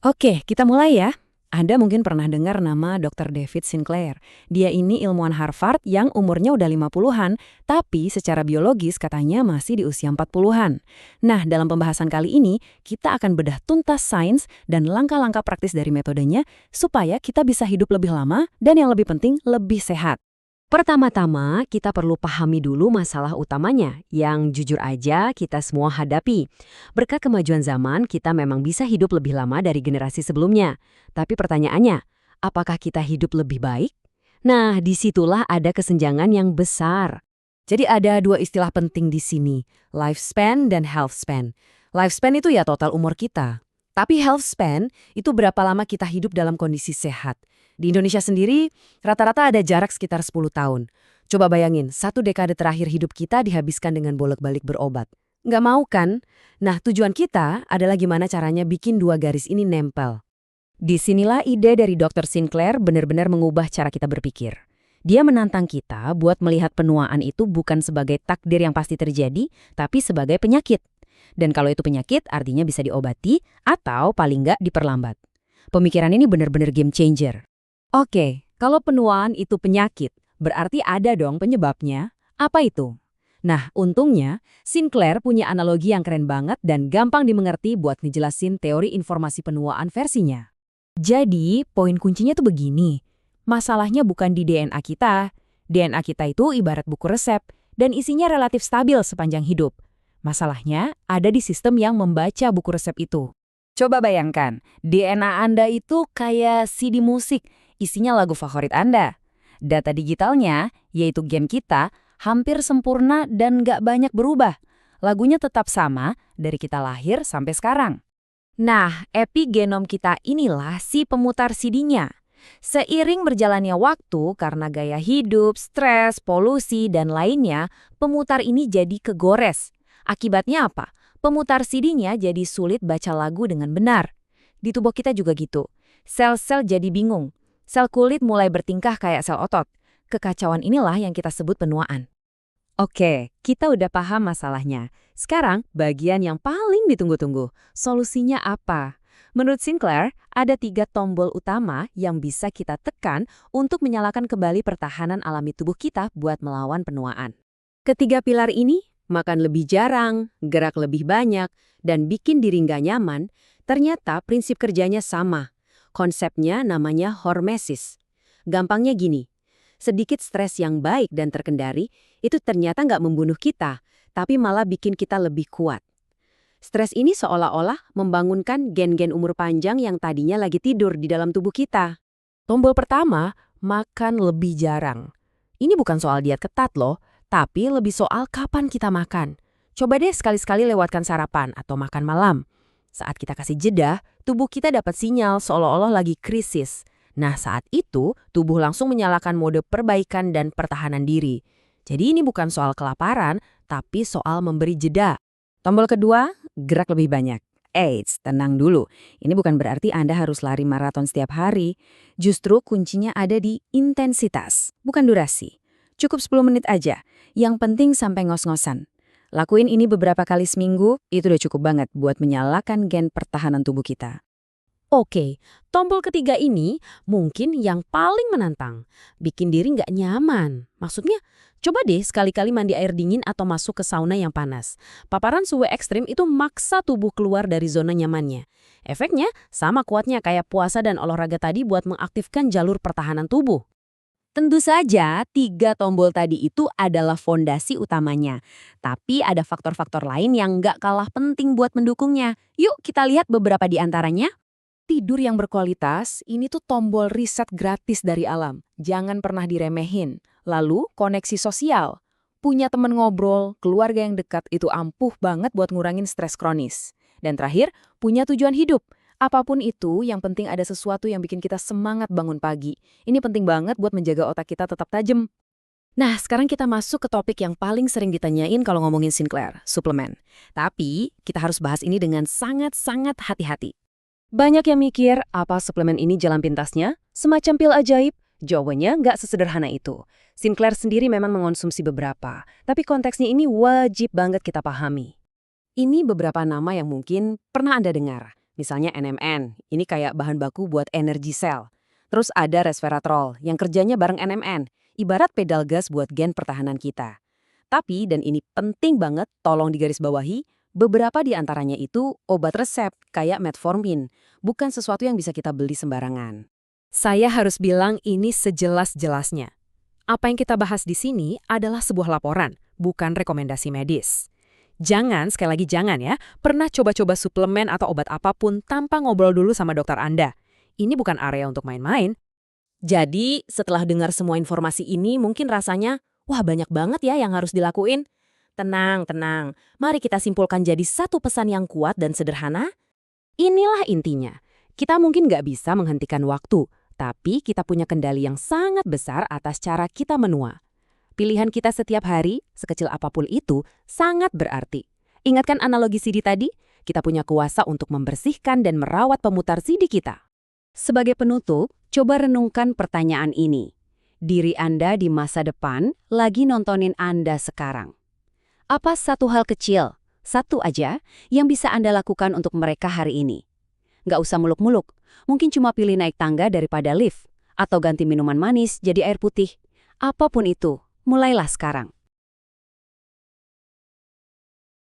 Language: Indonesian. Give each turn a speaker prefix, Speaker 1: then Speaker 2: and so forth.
Speaker 1: Oke, kita mulai ya. Anda mungkin pernah dengar nama Dr. David Sinclair. Dia ini ilmuwan Harvard yang umurnya udah 50-an, tapi secara biologis katanya masih di usia 40-an. Nah, dalam pembahasan kali ini, kita akan bedah tuntas sains dan langkah-langkah praktis dari metodenya supaya kita bisa hidup lebih lama dan yang lebih penting, lebih sehat.
Speaker 2: Pertama-tama, kita perlu pahami dulu masalah utamanya, yang jujur aja kita semua hadapi. Berkat kemajuan zaman, kita memang bisa hidup lebih lama dari generasi sebelumnya. Tapi pertanyaannya, apakah kita hidup lebih baik? Nah, disitulah ada kesenjangan yang besar.
Speaker 1: Jadi ada dua istilah penting di sini, lifespan dan health span. Lifespan itu ya total umur kita. Tapi health span itu berapa lama kita hidup dalam kondisi sehat. Di Indonesia sendiri, rata-rata ada jarak sekitar 10 tahun. Coba bayangin, satu dekade terakhir hidup kita dihabiskan dengan bolak-balik berobat. Nggak mau kan? Nah, tujuan kita adalah gimana caranya bikin dua garis ini nempel. Disinilah ide dari Dr. Sinclair benar-benar mengubah cara kita berpikir. Dia menantang kita buat melihat penuaan itu bukan sebagai takdir yang pasti terjadi, tapi sebagai penyakit. Dan kalau itu penyakit, artinya bisa diobati atau paling nggak diperlambat. Pemikiran ini benar-benar game changer. Oke, kalau penuaan itu penyakit, berarti ada dong penyebabnya. Apa itu? Nah, untungnya, Sinclair punya analogi yang keren banget dan gampang dimengerti buat ngejelasin teori informasi penuaan versinya. Jadi, poin kuncinya tuh begini. Masalahnya bukan di DNA kita. DNA kita itu ibarat buku resep, dan isinya relatif stabil sepanjang hidup. Masalahnya ada di sistem yang membaca buku resep itu. Coba bayangkan, DNA Anda itu kayak CD musik, isinya lagu favorit Anda. Data digitalnya, yaitu gen kita, hampir sempurna dan nggak banyak berubah. Lagunya tetap sama dari kita lahir sampai sekarang. Nah, epigenom kita inilah si pemutar CD-nya. Seiring berjalannya waktu, karena gaya hidup, stres, polusi, dan lainnya, pemutar ini jadi kegores. Akibatnya apa? Pemutar CD-nya jadi sulit baca lagu dengan benar. Di tubuh kita juga gitu. Sel-sel jadi bingung. Sel kulit mulai bertingkah kayak sel otot. Kekacauan inilah yang kita sebut penuaan. Oke, kita udah paham masalahnya. Sekarang, bagian yang paling ditunggu-tunggu. Solusinya apa? Menurut Sinclair, ada 3 tombol utama yang bisa kita tekan untuk menyalakan kembali pertahanan alami tubuh kita buat melawan penuaan. Ketiga pilar ini, makan lebih jarang, gerak lebih banyak, dan bikin diri nggak nyaman, ternyata prinsip kerjanya sama. Konsepnya namanya hormesis. Gampangnya gini, sedikit stres yang baik dan terkendali itu ternyata nggak membunuh kita, tapi malah bikin kita lebih kuat. Stres ini seolah-olah membangunkan gen-gen umur panjang yang tadinya lagi tidur di dalam tubuh kita. Tombol pertama, makan lebih jarang. Ini bukan soal diet ketat loh, tapi lebih soal kapan kita makan. Coba deh sekali-sekali lewatkan sarapan atau makan malam. Saat kita kasih jeda, tubuh kita dapat sinyal seolah-olah lagi krisis. Nah, saat itu, tubuh langsung menyalakan mode perbaikan dan pertahanan diri. Jadi ini bukan soal kelaparan, tapi soal memberi jeda. Tombol kedua, gerak lebih banyak. Eits, tenang dulu. Ini bukan berarti Anda harus lari maraton setiap hari. Justru kuncinya ada di intensitas, bukan durasi. Cukup 10 menit aja. Yang penting sampai ngos-ngosan. Lakuin ini beberapa kali seminggu, itu udah cukup banget buat menyalakan gen pertahanan tubuh kita. Oke, tombol ketiga ini mungkin yang paling menantang. Bikin diri nggak nyaman. Maksudnya, coba deh sekali-kali mandi air dingin atau masuk ke sauna yang panas. Paparan suhu ekstrim itu maksa tubuh keluar dari zona nyamannya. Efeknya sama kuatnya kayak puasa dan olahraga tadi buat mengaktifkan jalur pertahanan tubuh. Tentu saja, 3 tombol tadi itu adalah fondasi utamanya. Tapi ada faktor-faktor lain yang nggak kalah penting buat mendukungnya. Yuk kita lihat beberapa di antaranya. Tidur yang berkualitas, ini tuh tombol riset gratis dari alam. Jangan pernah diremehin. Lalu, koneksi sosial. Punya temen ngobrol, keluarga yang dekat itu ampuh banget buat ngurangin stres kronis. Dan terakhir, punya tujuan hidup. Apapun itu, yang penting ada sesuatu yang bikin kita semangat bangun pagi. Ini penting banget buat menjaga otak kita tetap tajam. Nah, sekarang kita masuk ke topik yang paling sering ditanyain kalau ngomongin Sinclair, suplemen. Tapi, kita harus bahas ini dengan sangat-sangat hati-hati. Banyak yang mikir, apa suplemen ini jalan pintasnya? Semacam pil ajaib? Jawabannya nggak sesederhana itu. Sinclair sendiri memang mengonsumsi beberapa, tapi konteksnya ini wajib banget kita pahami. Ini beberapa nama yang mungkin pernah Anda dengar. Misalnya NMN, ini kayak bahan baku buat energi sel. Terus ada resveratrol yang kerjanya bareng NMN, ibarat pedal gas buat gen pertahanan kita. Tapi, dan ini penting banget, tolong digarisbawahi, beberapa di antaranya itu obat resep kayak metformin, bukan sesuatu yang bisa kita beli sembarangan.
Speaker 3: Saya harus bilang ini sejelas-jelasnya. Apa yang kita bahas di sini adalah sebuah laporan, bukan rekomendasi medis. Jangan, sekali lagi jangan ya, pernah coba-coba suplemen atau obat apapun tanpa ngobrol dulu sama dokter Anda. Ini bukan area untuk main-main.
Speaker 1: Jadi, setelah dengar semua informasi ini, mungkin rasanya, wah banyak banget ya yang harus dilakuin. Tenang, tenang. Mari kita simpulkan jadi satu pesan yang kuat dan sederhana. Inilah intinya. Kita mungkin nggak bisa menghentikan waktu, tapi kita punya kendali yang sangat besar atas cara kita menua. Pilihan kita setiap hari, sekecil apapun itu, sangat berarti. Ingatkan analogi CD tadi? Kita punya kuasa untuk membersihkan dan merawat pemutar CD kita.
Speaker 2: Sebagai penutup, coba renungkan pertanyaan ini. Diri Anda di masa depan lagi nontonin Anda sekarang. Apa satu hal kecil, satu aja, yang bisa Anda lakukan untuk mereka hari ini? Nggak usah muluk-muluk, mungkin cuma pilih naik tangga daripada lift, atau ganti minuman manis jadi air putih. Apapun itu, mulailah sekarang.